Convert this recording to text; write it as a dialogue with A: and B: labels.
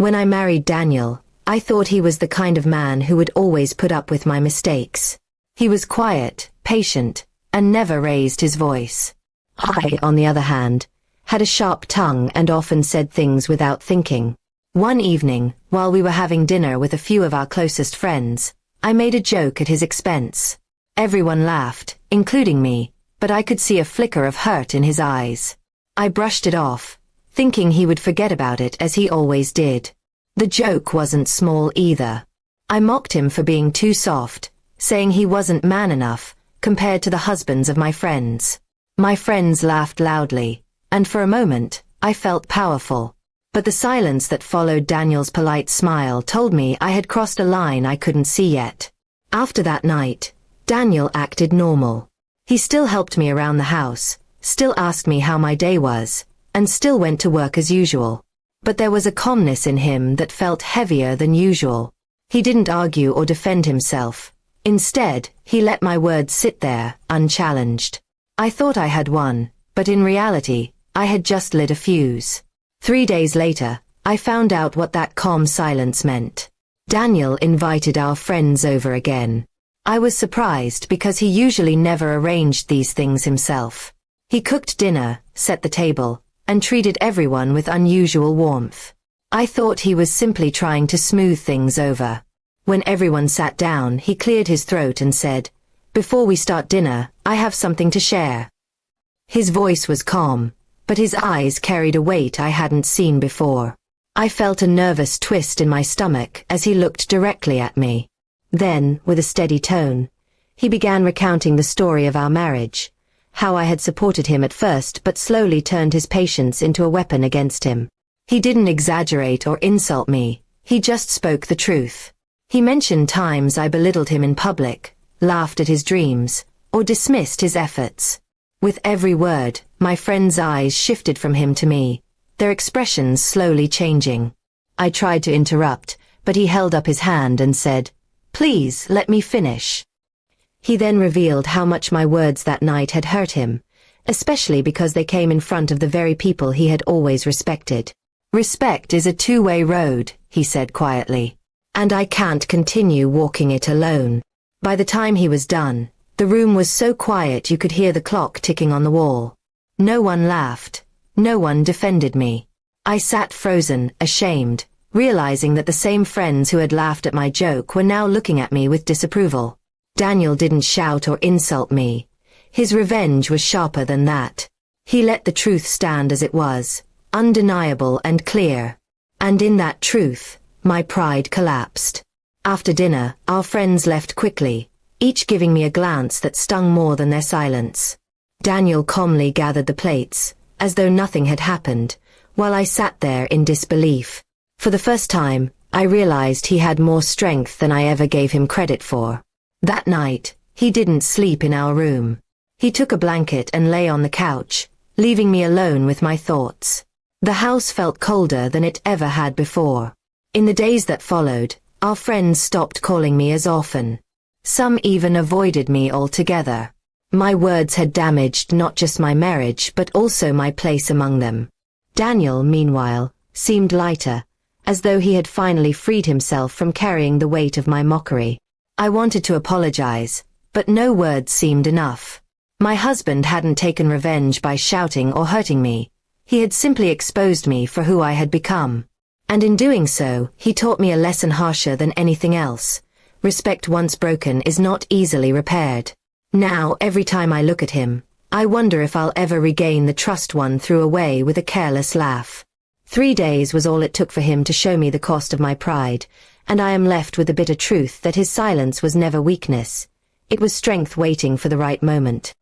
A: When I married Daniel, I thought he was the kind of man who would always put up with my mistakes. He was quiet, patient, and never raised his voice. I, on the other hand, had a sharp tongue and often said things without thinking. One evening, while we were having dinner with a few of our closest friends, I made a joke at his expense. Everyone laughed, including me, but I could see a flicker of hurt in his eyes. I brushed it off, thinking he would forget about it as he always did. The joke wasn't small either. I mocked him for being too soft, saying he wasn't man enough, compared to the husbands of my friends. My friends laughed loudly, and for a moment, I felt powerful. But the silence that followed Daniel's polite smile told me I had crossed a line I couldn't see yet. After that night, Daniel acted normal. He still helped me around the house, still asked me how my day was, and still went to work as usual. But there was a calmness in him that felt heavier than usual. He didn't argue or defend himself. Instead, he let my words sit there, unchallenged. I thought I had won, but in reality, I had just lit a fuse. 3 days later, I found out what that calm silence meant. Daniel invited our friends over again. I was surprised because he usually never arranged these things himself. He cooked dinner, set the table, and treated everyone with unusual warmth. I thought he was simply trying to smooth things over. When everyone sat down, he cleared his throat and said, "Before we start dinner, I have something to share." His voice was calm, but his eyes carried a weight I hadn't seen before. I felt a nervous twist in my stomach as he looked directly at me. Then, with a steady tone, he began recounting the story of our marriage, how I had supported him at first but slowly turned his patience into a weapon against him. He didn't exaggerate or insult me, he just spoke the truth. He mentioned times I belittled him in public, laughed at his dreams, or dismissed his efforts. With every word, my friends' eyes shifted from him to me, their expressions slowly changing. I tried to interrupt, but he held up his hand and said, "Please, let me finish." He then revealed how much my words that night had hurt him, especially because they came in front of the very people he had always respected. "Respect is a two-way road," he said quietly, "and I can't continue walking it alone." By the time he was done, the room was so quiet you could hear the clock ticking on the wall. No one laughed. No one defended me. I sat frozen, ashamed, realizing that the same friends who had laughed at my joke were now looking at me with disapproval. Daniel didn't shout or insult me. His revenge was sharper than that. He let the truth stand as it was, undeniable and clear. And in that truth, my pride collapsed. After dinner, our friends left quickly, each giving me a glance that stung more than their silence. Daniel calmly gathered the plates, as though nothing had happened, while I sat there in disbelief. For the first time, I realized he had more strength than I ever gave him credit for. That night, he didn't sleep in our room. He took a blanket and lay on the couch, leaving me alone with my thoughts. The house felt colder than it ever had before. In the days that followed, our friends stopped calling me as often. Some even avoided me altogether. My words had damaged not just my marriage but also my place among them. Daniel, meanwhile, seemed lighter, as though he had finally freed himself from carrying the weight of my mockery. I wanted to apologize, but no words seemed enough. My husband hadn't taken revenge by shouting or hurting me. He had simply exposed me for who I had become. And in doing so, he taught me a lesson harsher than anything else. Respect once broken is not easily repaired. Now, every time I look at him, I wonder if I'll ever regain the trust one threw away with a careless laugh. 3 days was all it took for him to show me the cost of my pride, and I am left with the bitter truth that his silence was never weakness. It was strength waiting for the right moment.